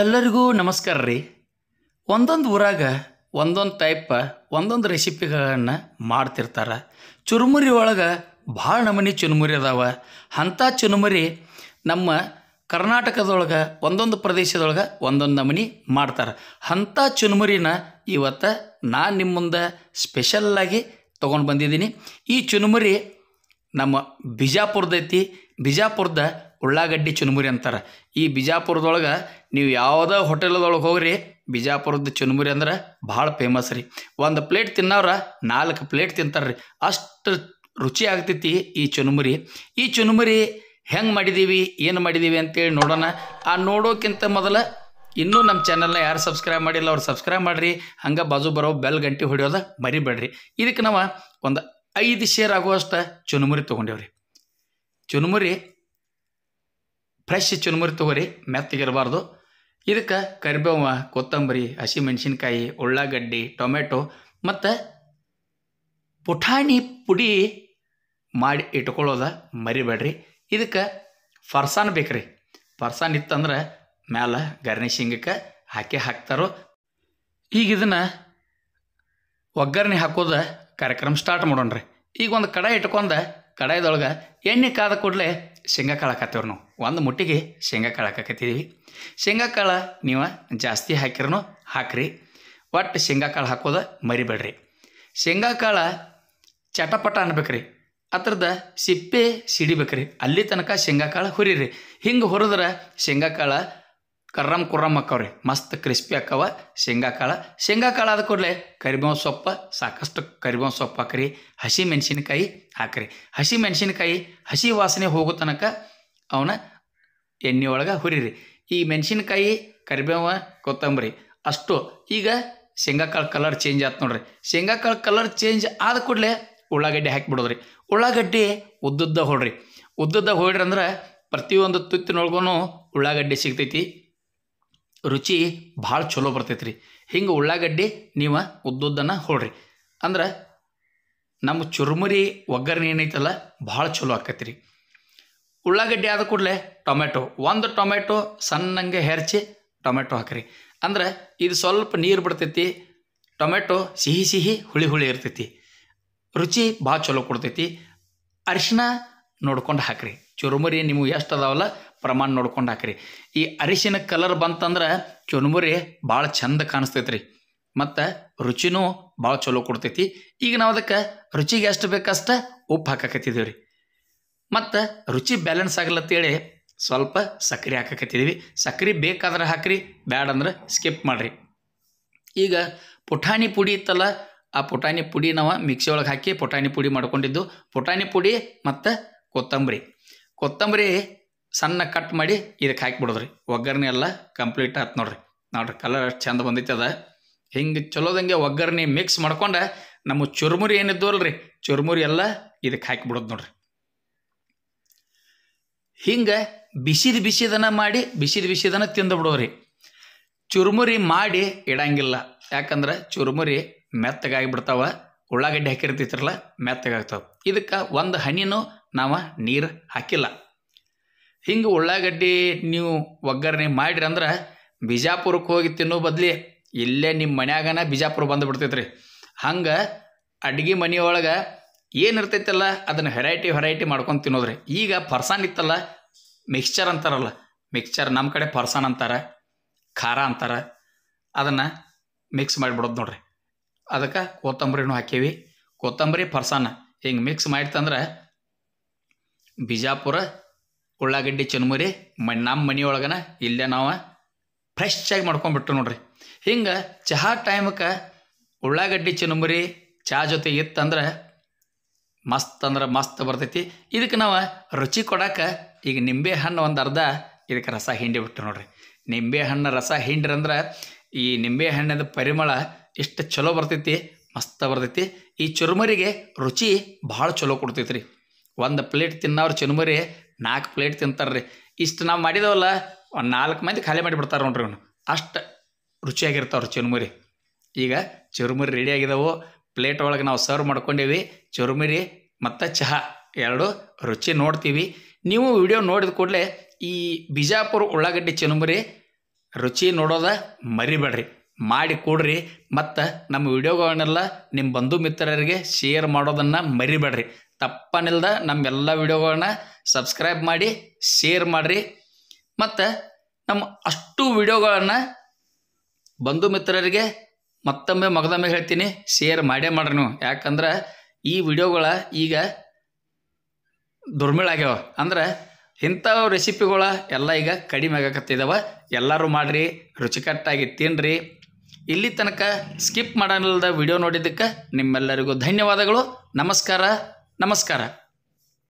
ಎಲ್ಲರಿಗೂ ನಮಸ್ಕಾರ ರೀ. ಒಂದೊಂದು ಊರಾಗ ಒಂದೊಂದು ಟೈಪ್ ಒಂದೊಂದು ರೆಸಿಪಿಗಳನ್ನು ಮಾಡ್ತಿರ್ತಾರೆ. ಚುರುಮುರಿ ಒಳಗೆ ಭಾಳ ನಮೂನಿ ಚುರುಮುರಿ ಅದಾವ. ಅಂಥ ಚುರುಮುರಿ ನಮ್ಮ ಕರ್ನಾಟಕದೊಳಗೆ ಒಂದೊಂದು ಪ್ರದೇಶದೊಳಗೆ ಒಂದೊಂದು ನಮೂನಿ ಮಾಡ್ತಾರೆ. ಅಂಥ ಚುರುಮುರಿನ ಇವತ್ತು ನಾನು ನಿಮ್ಮ ಮುಂದೆ ಸ್ಪೆಷಲ್ಲಾಗಿ ತೊಗೊಂಡು ಬಂದಿದ್ದೀನಿ. ಈ ಚುರುಮುರಿ ನಮ್ಮ ಬಿಜಾಪುರದೈತಿ. ಬಿಜಾಪುರದ ಉಳ್ಳಾಗಡ್ಡಿ ಚುರುಮುರಿ ಅಂತಾರೆ. ಈ ಬಿಜಾಪುರದೊಳಗೆ ನೀವು ಯಾವುದೇ ಹೋಟೆಲ್ದೊಳಗೆ ಹೋಗ್ರಿ, ಬಿಜಾಪುರದ ಚುರುಮುರಿ ಅಂದ್ರೆ ಭಾಳ ಫೇಮಸ್ ರೀ. ಒಂದು ಪ್ಲೇಟ್ ತಿನ್ನೋರ 4 ಪ್ಲೇಟ್ ತಿಂತಾರೆ ರೀ, ಅಷ್ಟು ರುಚಿ ಆಗ್ತೈತಿ ಈ ಚುರುಮುರಿ. ಈ ಚುರುಮುರಿ ಹೆಂಗೆ ಮಾಡಿದ್ದೀವಿ, ಏನು ಮಾಡಿದ್ದೀವಿ ಅಂತೇಳಿ ನೋಡೋಣ. ಆ ನೋಡೋಕ್ಕಿಂತ ಮೊದಲು ಇನ್ನೂ ನಮ್ಮ ಚಾನಲ್ನ ಯಾರು ಸಬ್ಸ್ಕ್ರೈಬ್ ಮಾಡಿಲ್ಲ ಅವ್ರು ಸಬ್ಸ್ಕ್ರೈಬ್ ಮಾಡಿರಿ. ಹಂಗೆ ಬಾಜು ಬರೋ ಬೆಲ್ ಗಂಟೆ ಹೊಡೆಯೋದು ಮರಿಬೇಡ್ರಿ. ಇದಕ್ಕೆ ನಾವು ಒಂದು 5 ಶೇರ್ ಆಗುವಷ್ಟು ಚುರುಮುರಿ ತೊಗೊಂಡೇವ್ರಿ. ಚುರುಮುರಿ ಫ್ರೆಶ್ ಚುರುಮುರಿ ತೊಗೊರಿ, ಮೆತ್ತಗಿರಬಾರ್ದು. ಇದಕ್ಕೆ ಕರಿಬೇವು, ಕೊತ್ತಂಬರಿ, ಹಸಿಮೆಣ್ಸಿನ್ಕಾಯಿ, ಉಳ್ಳಾಗಡ್ಡಿ, ಟೊಮೆಟೊ ಮತ್ತು ಪುಟಾಣಿ ಪುಡಿ ಮಾಡಿ ಇಟ್ಕೊಳ್ಳೋದ ಮರಿಬೇಡ್ರಿ. ಇದಕ್ಕೆ ಫರ್ಸಾನ್ ಬೇಕ್ರಿ. ಫರ್ಸಾನ್ ಇತ್ತಂದ್ರೆ ಮ್ಯಾಲೆ ಗಾರ್ನಿಶಿಂಗಕ್ಕೆ ಹಾಕ್ತಾರೋ. ಈಗ ಇದನ್ನು ಒಗ್ಗರಣೆ ಹಾಕೋದ ಕಾರ್ಯಕ್ರಮ ಸ್ಟಾರ್ಟ್ ಮಾಡೋಣ್ರಿ. ಈಗ ಒಂದು ಕಡಾಯಿ ಇಟ್ಕೊಂಡು ಕಡಾಯಿದೊಳಗೆ ಎಣ್ಣೆ ಕಾದ ಕೂಡಲೇ ಶೇಂಗಾ ಕಾಳು ಹಾಕತ್ತೇವ್ರಿ. ನಾವು ಒಂದು ಮುಟ್ಟಿಗೆ ಶೇಂಗಾ ಕಾಳು ಹಾಕತ್ತಿದ್ದೀವಿ. ಶೇಂಗಾ ಕಾಳು ನೀವು ಜಾಸ್ತಿ ಹಾಕಿರೂ ಹಾಕ್ರಿ, ಒಟ್ಟು ಶೇಂಗಾ ಕಾಳು ಹಾಕೋದು ಮರಿಬೇಡ್ರಿ. ಶೇಂಗಾ ಕಾಳು ಚಟಪಟ ಅನ್ಬೇಕ್ರಿ, ಅದ್ರದ ಸಿಪ್ಪೆ ಸಿಡಿಬೇಕ್ರಿ, ಅಲ್ಲಿ ತನಕ ಶೇಂಗಾ ಕಾಳು ಹುರಿರಿ. ಹಿಂಗೆ ಹುರಿದ್ರೆ ಶೇಂಗಾ ಕಾಳು ಕರ್ರಮ್ ಕುರ್ರಮ್ ಹಾಕವ್ರಿ, ಮಸ್ತ್ ಕ್ರಿಸ್ಪಿ ಹಾಕವ ಶೇಂಗಾ ಕಾಳು ಆದ ಕೂಡಲೇ ಕರಿಬೇವು ಸೊಪ್ಪು, ಸಾಕಷ್ಟು ಕರಿಬೇವು ಸೊಪ್ಪು ಹಾಕ್ರಿ. ಹಸಿ ಮೆಣಸಿನ್ಕಾಯಿ ಹಾಕ್ರಿ. ಹಸಿ ಮೆಣಸಿನ್ಕಾಯಿ ಹಸಿ ವಾಸನೆ ಹೋಗೋ ತನಕ ಅವನ್ನ ಎಣ್ಣೆ ಒಳಗೆ ಹುರಿರಿ. ಈ ಮೆಣಸಿನ್ಕಾಯಿ, ಕರಿಬೇವು, ಕೊತ್ತಂಬರಿ ಅಷ್ಟು. ಈಗ ಶೇಂಗಾ ಕಾಳು ಕಲರ್ ಚೇಂಜ್ ಆಯ್ತು ನೋಡ್ರಿ. ಶೇಂಗಾ ಕಾಳು ಕಲರ್ ಚೇಂಜ್ ಆದ ಕೂಡಲೇ ಉಳ್ಳಾಗಡ್ಡಿ ಹಾಕಿಬಿಡೋದ್ರಿ. ಉಳ್ಳಾಗಡ್ಡಿ ಉದ್ದುದ್ದ ಹೊಡ್ರಿ. ಉದ್ದುದ್ದ ಹೊಡ್ರಿ ಅಂದ್ರೆ ಪ್ರತಿಯೊಂದು ತುತ್ತಿನೊಳಗೂ ಉಳ್ಳಾಗಡ್ಡಿ ಸಿಗ್ತೈತಿ, ರುಚಿ ಭಾಳ ಚಲೋ ಬರ್ತೈತೆ ರೀ. ಹಿಂಗೆ ಉಳ್ಳಾಗಡ್ಡಿ ನೀವು ಉದ್ದುದ್ದನ್ನು ಹೊಡ್ರಿ ಅಂದ್ರೆ ನಮ್ಮ ಚುರುಮುರಿ ಒಗ್ಗರಣೆ ಏನೈತಲ್ಲ ಭಾಳ ಚಲೋ ಆಕೈತಿ ರೀ. ಉಳ್ಳಾಗಡ್ಡಿ ಆದ ಕೂಡಲೇ ಟೊಮೆಟೊ, ಒಂದು ಟೊಮೆಟೊ ಸಣ್ಣಂಗೆ ಹೆರ್ಚಿ ಟೊಮೆಟೊ ಹಾಕ್ರಿ. ಅಂದ್ರೆ ಇದು ಸ್ವಲ್ಪ ನೀರು ಬಿಡ್ತೈತಿ. ಟೊಮೆಟೊ ಸಿಹಿ ಹುಳಿ ಇರ್ತೈತಿ, ರುಚಿ ಭಾಳ ಚಲೋ ಕೊಡ್ತೈತಿ. ಅರಿಶಿನ ನೋಡ್ಕೊಂಡು ಹಾಕ್ರಿ. ಚುರುಮುರಿ ನೀವು ಎಷ್ಟು ಅದಾವಲ್ಲ ಪ್ರಮಾಣ ನೋಡ್ಕೊಂಡು ಹಾಕ್ರಿ. ಈ ಅರಿಶಿನ ಕಲರ್ ಬಂತಂದ್ರೆ ಚುರುಮುರಿ ಭಾಳ ಚಂದ ಕಾಣಿಸ್ತೈತೆ ರೀ, ಮತ್ತು ರುಚಿನೂ ಭಾಳ ಚಲೋ ಕೊಡ್ತೈತಿ. ಈಗ ನಾವು ಅದಕ್ಕೆ ರುಚಿಗೆ ಎಷ್ಟು ಬೇಕಷ್ಟ ಉಪ್ಪು ಹಾಕಕತ್ತಿದ್ದೀವಿ ರೀ. ಮತ್ತು ರುಚಿ ಬ್ಯಾಲೆನ್ಸ್ ಆಗಲತ್ತೇಳಿ ಸ್ವಲ್ಪ ಸಕ್ಕರೆ ಹಾಕಕತ್ತಿದ್ದೀವಿ. ಸಕ್ಕರೆ ಬೇಕಾದ್ರೆ ಹಾಕ್ರಿ, ಬ್ಯಾಡಂದ್ರೆ ಸ್ಕಿಪ್ ಮಾಡಿರಿ. ಈಗ ಪುಟಾಣಿ ಪುಡಿ ಇತ್ತಲ್ಲ, ಆ ಪುಟಾಣಿ ಪುಡಿ ನಾವು ಮಿಕ್ಸಿ ಒಳಗೆ ಹಾಕಿ ಪುಟಾಣಿ ಪುಡಿ ಮಾಡ್ಕೊಂಡಿದ್ದು. ಪುಟಾಣಿ ಪುಡಿ ಮತ್ತು ಕೊತ್ತಂಬರಿ ಸಣ್ಣ ಕಟ್ ಮಾಡಿ ಇದಕ್ಕೆ ಹಾಕಿಬಿಡೋದ್ರಿ. ಒಗ್ಗರಣೆ ಎಲ್ಲ ಕಂಪ್ಲೀಟ್ ಆಯ್ತು ನೋಡ್ರಿ. ಕಲರ್ ಅಷ್ಟು ಚಂದ ಬಂದೈತೆ ಅದ. ಹಿಂಗೆ ಚಲೋದಂಗೆ ಒಗ್ಗರಣೆ ಮಿಕ್ಸ್ ಮಾಡ್ಕೊಂಡು ನಮ್ಮ ಚುರುಮುರಿ ಏನಿದ್ದವಲ್ರಿ, ಚುರುಮುರಿ ಎಲ್ಲ ಇದಕ್ಕೆ ಹಾಕಿಬಿಡೋದು ನೋಡ್ರಿ. ಹಿಂಗೆ ಬಿಸಿದನ ಮಾಡಿ ಬಿಸಿದನ ತಿಂದು ಬಿಡೋರಿ. ಚುರುಮುರಿ ಮಾಡಿ ಇಡಂಗಿಲ್ಲ, ಯಾಕಂದ್ರೆ ಚುರುಮುರಿ ಮೆತ್ತಗಾಗಿಬಿಡ್ತಾವ. ಉಳ್ಳಾಗಡ್ಡಿ ಹಾಕಿರ್ತಿತ್ರಲ್ಲ ಮೆತ್ತಗಾಗ್ತಾವೆ. ಇದಕ್ಕೆ ಒಂದು ಹನಿನೂ ನಾವು ನೀರು ಹಾಕಿಲ್ಲ. ಹಿಂಗೆ ಉಳ್ಳಾಗಡ್ಡಿ ನೀವು ಒಗ್ಗರಣೆ ಮಾಡಿರಿ ಅಂದ್ರೆ ಬಿಜಾಪುರಕ್ಕೆ ಹೋಗಿ ತಿನ್ನೋ ಬದಲಿ ಇಲ್ಲೇ ನಿಮ್ಮ ಮನ್ಯಾಗನ ಬಿಜಾಪುರ ಬಂದುಬಿಡ್ತೈತ್ರಿ. ಹಂಗೆ ಅಡ್ಗೆ ಮನೆಯೊಳಗೆ ಏನಿರ್ತೈತಲ್ಲ ಅದನ್ನು ವೆರೈಟಿ ಮಾಡ್ಕೊಂಡು ತಿನ್ನೋದ್ರಿ. ಈಗ ಫರ್ಸಾನ್ ಇತ್ತಲ್ಲ, ಮಿಕ್ಸ್ಚರ್ ಅಂತಾರಲ್ಲ, ಮಿಕ್ಸ್ಚರ್ ನಮ್ಮ ಕಡೆ ಫರ್ಸಾನ್ ಅಂತಾರೆ, ಖಾರ ಅಂತಾರೆ, ಅದನ್ನು ಮಿಕ್ಸ್ ಮಾಡಿಬಿಡೋದು ನೋಡ್ರಿ. ಅದಕ್ಕೆ ಕೊತ್ತಂಬರಿನೂ ಹಾಕೀವಿ. ಕೊತ್ತಂಬರಿ ಫರ್ಸಾನ ಹಿಂಗೆ ಮಿಕ್ಸ್ ಮಾಡಿತಂದ್ರೆ ಬಿಜಾಪುರ ಉಳ್ಳಾಗಡ್ಡಿ ಚುರುಮುರಿ ನಮ್ಮ ಮನೆಯೊಳಗನ ಇಲ್ಲೇ ನಾವು ಫ್ರೆಶ್ ಆಗಿ ಮಾಡ್ಕೊಂಡ್ಬಿಟ್ಟು ನೋಡ್ರಿ. ಹಿಂಗೆ ಚಹಾ ಟೈಮಕ್ಕೆ ಉಳ್ಳಾಗಡ್ಡಿ ಚುರುಮುರಿ ಚಹಾ ಜೊತೆ ಇತ್ತಂದ್ರೆ ಮಸ್ತ್ ಬರ್ತೈತಿ. ಇದಕ್ಕೆ ನಾವು ರುಚಿ ಕೊಡೋಕೆ ಈಗ ನಿಂಬೆ ಹಣ್ಣು ಒಂದು ಅರ್ಧ ಇದಕ್ಕೆ ರಸ ಹಿಂಡಿ ಬಿಟ್ಟು ನೋಡ್ರಿ. ನಿಂಬೆ ಹಣ್ಣು ರಸ ಹಿಂಡ್ರಿ ಅಂದ್ರೆ ಈ ನಿಂಬೆ ಹಣ್ಣದ ಪರಿಮಳ ಎಷ್ಟು ಚಲೋ ಬರ್ತೈತಿ, ಮಸ್ತ್ ಬರ್ತೈತಿ. ಈ ಚುರುಮುರಿಗೆ ರುಚಿ ಭಾಳ ಚಲೋ ಕೊಡ್ತೈತಿ ರೀ. ಒಂದು ಪ್ಲೇಟ್ ತಿನ್ನೋರು ಚುರುಮುರಿ 4 ಪ್ಲೇಟ್ ತಿಂತಾರೆ ರೀ. ಇಷ್ಟು ನಾವು ಮಾಡಿದವಲ್ಲ ಒಂದು 4 ಮಂದಿ ಖಾಲಿ ಮಾಡಿಬಿಡ್ತಾರೆ ನೋಡ್ರಿ. ಅವನು ಅಷ್ಟು ರುಚಿಯಾಗಿರ್ತಾವ್ರಿ ಚುರುಮುರಿ. ಈಗ ಚುರುಮುರಿ ರೆಡಿ ಆಗಿದಾವೆ. ಪ್ಲೇಟ್ ಒಳಗೆ ನಾವು ಸರ್ವ್ ಮಾಡ್ಕೊಂಡೇವಿ. ಚುರುಮುರಿ ಮತ್ತು ಚಹಾ ಎರಡು ರುಚಿ ನೋಡ್ತೀವಿ. ನೀವು ವಿಡಿಯೋ ನೋಡಿದ ಕೂಡಲೇ ಈ ಬಿಜಾಪುರ ಉಳ್ಳಾಗಡ್ಡಿ ಚುರುಮುರಿ ರುಚಿ ನೋಡೋದ ಮರಿಬೇಡ್ರಿ, ಮಾಡಿ ಕೊಡ್ರಿ. ಮತ್ತು ನಮ್ಮ ವಿಡಿಯೋಗಳನ್ನೆಲ್ಲ ನಿಮ್ಮ ಬಂಧು ಮಿತ್ರರಿಗೆ ಶೇರ್ ಮಾಡೋದನ್ನು ಮರಿಬೇಡ್ರಿ. ತಪ್ಪನಿಲ್ದ ನಮ್ಮೆಲ್ಲ ವಿಡಿಯೋಗಳನ್ನ ಸಬ್ಸ್ಕ್ರೈಬ್ ಮಾಡಿ ಶೇರ್ ಮಾಡಿರಿ. ಮತ್ತು ನಮ್ಮ ಅಷ್ಟು ವಿಡಿಯೋಗಳನ್ನು ಬಂಧು ಮಿತ್ರರಿಗೆ ಮತ್ತೊಮ್ಮೆ ಮಗದೊಮ್ಮೆ ಹೇಳ್ತೀನಿ, ಶೇರ್ ಮಾಡೇ ಮಾಡ್ರಿ ನೀವು. ಯಾಕಂದ್ರೆ ಈ ವಿಡಿಯೋಗಳ ಈಗ ದುರ್ಮಿಳ ಆಗ್ಯಾವ. ಅಂದ್ರೆ ಇಂಥ ರೆಸಿಪಿಗಳ ಎಲ್ಲ ಈಗ ಕಡಿಮೆ ಆಗಕತ್ತಿದ್ದಾವೆ. ಎಲ್ಲರೂ ಮಾಡಿರಿ, ರುಚಿಕಟ್ಟಾಗಿ ತಿನ್ನಿರಿ. ಇಲ್ಲಿ ತನಕ ಸ್ಕಿಪ್ ಮಾಡಲಿಲ್ಲದ ವಿಡಿಯೋ ನೋಡಿದ್ದಕ್ಕೆ ನಿಮ್ಮೆಲ್ಲರಿಗೂ ಧನ್ಯವಾದಗಳು. ನಮಸ್ಕಾರ.